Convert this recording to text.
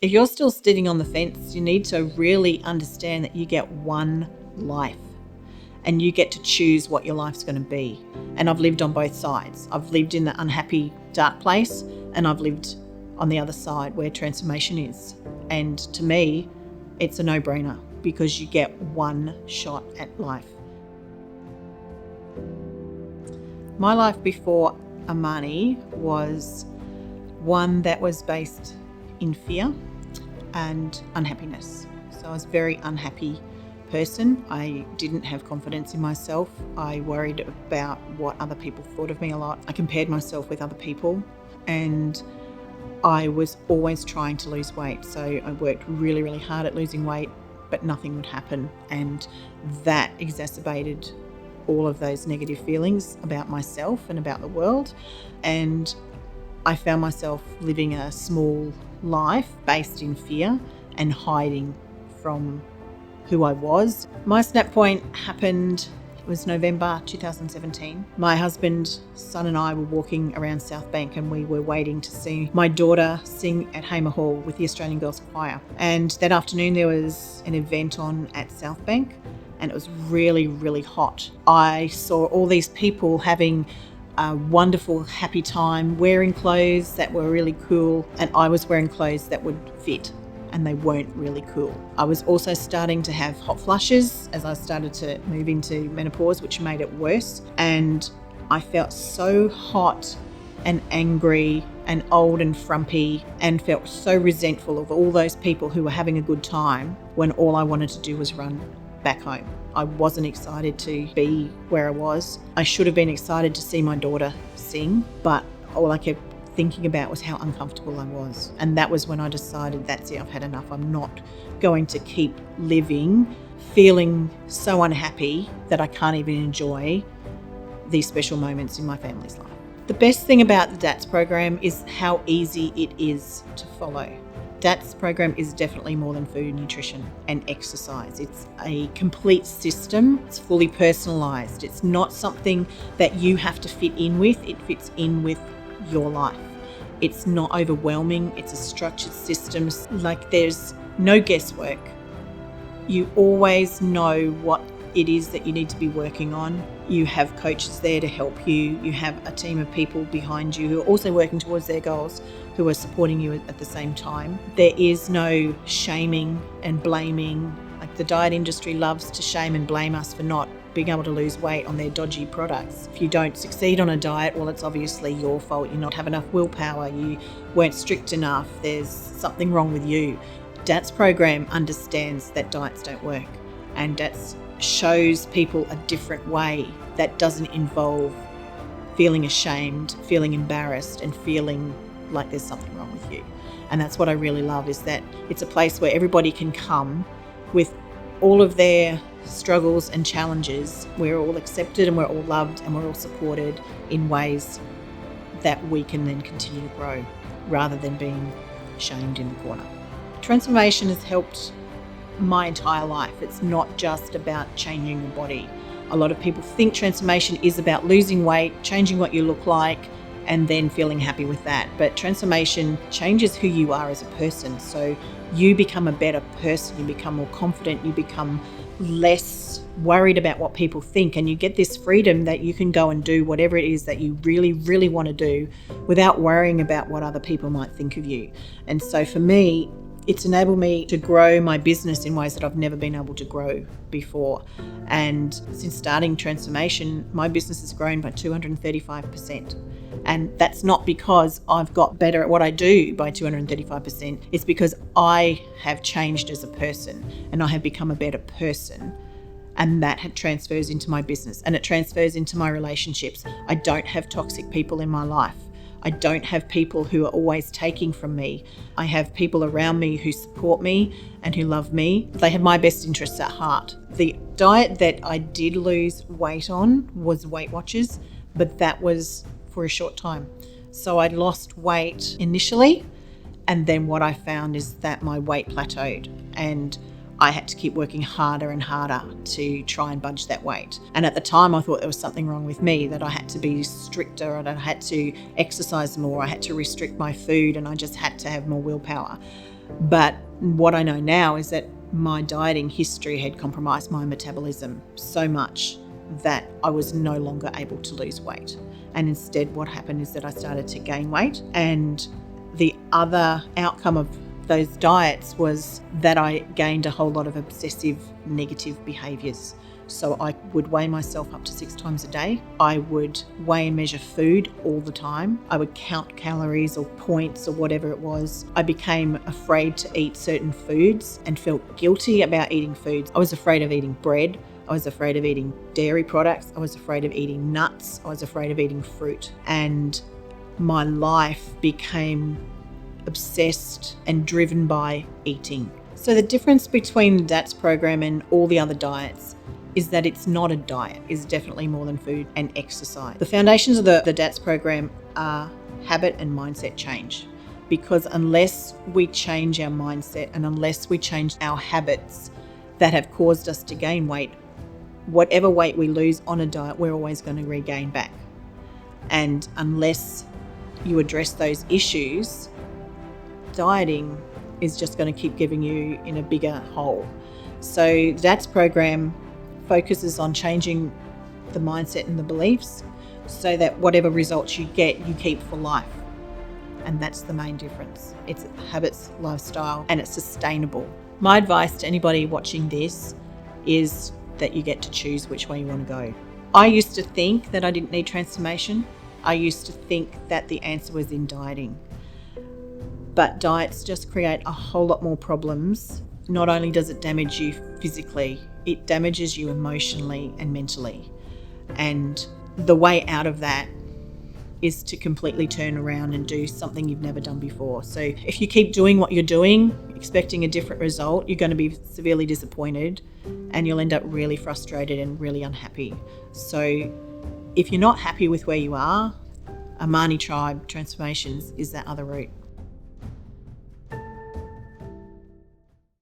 If you're still sitting on the fence, you need to really understand that you get one life and you get to choose what your life's going to be. And I've lived on both sides. I've lived in the unhappy, dark place, and I've lived on the other side where transformation is. And to me, it's a no-brainer because you get one shot at life. My life before Amani was one that was based in fear and unhappiness. So I was a very unhappy person. I didn't have confidence in myself. I worried about what other people thought of me a lot. I compared myself with other people, and I was always trying to lose weight. So I worked really, really hard at losing weight, but nothing would happen. And that exacerbated all of those negative feelings about myself and about the world. And I found myself living a small life based in fear and hiding from who I was. My snap point happened, it was November 2017. My husband, son and I were walking around South Bank and we were waiting to see my daughter sing at Hamer Hall with the Australian Girls Choir. And that afternoon there was an event on at South Bank and it was really, really hot. I saw all these people having a wonderful, happy time, wearing clothes that were really cool, and I was wearing clothes that would fit, and they weren't really cool. I was also starting to have hot flushes as I started to move into menopause, which made it worse, and I felt so hot and angry and old and frumpy and felt so resentful of all those people who were having a good time when all I wanted to do was run back home. I wasn't excited to be where I was. I should have been excited to see my daughter sing, but all I kept thinking about was how uncomfortable I was. And that was when I decided, that's it, I've had enough. I'm not going to keep living feeling so unhappy that I can't even enjoy these special moments in my family's life. The best thing about the DATS program is how easy it is to follow. DATS program is definitely more than food, nutrition and exercise. It's a complete system. It's fully personalised. It's not something that you have to fit in with. It fits in with your life. It's not overwhelming. It's a structured system. Like, there's no guesswork. You always know what it is that you need to be working on. You have coaches there to help you. You have a team of people behind you who are also working towards their goals, who are supporting you at the same time. There is no shaming and blaming. Like, the diet industry loves to shame and blame us for not being able to lose weight on their dodgy products. If you don't succeed on a diet, well, it's obviously your fault. You not have enough willpower. You weren't strict enough. There's something wrong with you. DATS program understands that diets don't work, and DATS shows people a different way that doesn't involve feeling ashamed, feeling embarrassed, and feeling like there's something wrong with you. And that's what I really love, is that it's a place where everybody can come with all of their struggles and challenges. We're all accepted and we're all loved and we're all supported in ways that we can then continue to grow rather than being shamed in the corner. Transformation has helped my entire life. It's not just about changing your body. A lot of people think transformation is about losing weight, changing what you look like, and then feeling happy with that. But transformation changes who you are as a person. So you become a better person, you become more confident, you become less worried about what people think, and you get this freedom that you can go and do whatever it is that you really, really want to do without worrying about what other people might think of you. And so for me, it's enabled me to grow my business in ways that I've never been able to grow before. And since starting transformation, my business has grown by 235%. And that's not because I've got better at what I do by 235%. It's because I have changed as a person and I have become a better person. And that transfers into my business and it transfers into my relationships. I don't have toxic people in my life. I don't have people who are always taking from me. I have people around me who support me and who love me. They have my best interests at heart. The diet that I did lose weight on was Weight Watchers, but that was for a short time. So I lost weight initially, and then what I found is that my weight plateaued and I had to keep working harder and harder to try and budge that weight. And at the time I thought there was something wrong with me, that I had to be stricter and I had to exercise more, I had to restrict my food, and I just had to have more willpower. But what I know now is that my dieting history had compromised my metabolism so much that I was no longer able to lose weight. And instead, what happened is that I started to gain weight. And the other outcome of those diets was that I gained a whole lot of obsessive negative behaviours. So I would weigh myself up to 6 times a day. I would weigh and measure food all the time. I would count calories or points or whatever it was. I became afraid to eat certain foods and felt guilty about eating foods. I was afraid of eating bread. I was afraid of eating dairy products. I was afraid of eating nuts. I was afraid of eating fruit. And my life became obsessed and driven by eating. So the difference between the DATS program and all the other diets is that it's not a diet. It's definitely more than food and exercise. The foundations of the DATS program are habit and mindset change, because unless we change our mindset and unless we change our habits that have caused us to gain weight, whatever weight we lose on a diet, we're always going to regain back. And unless you address those issues, dieting is just going to keep giving you in a bigger hole. So the DATS program focuses on changing the mindset and the beliefs so that whatever results you get, you keep for life. And that's the main difference. It's habits, lifestyle, and it's sustainable. My advice to anybody watching this is that you get to choose which way you want to go. I used to think that I didn't need transformation. I used to think that the answer was in dieting. But diets just create a whole lot more problems. Not only does it damage you physically, it damages you emotionally and mentally. And the way out of that is to completely turn around and do something you've never done before. So if you keep doing what you're doing, expecting a different result, you're going to be severely disappointed and you'll end up really frustrated and really unhappy. So if you're not happy with where you are, Amani Tribe Transformations is that other route.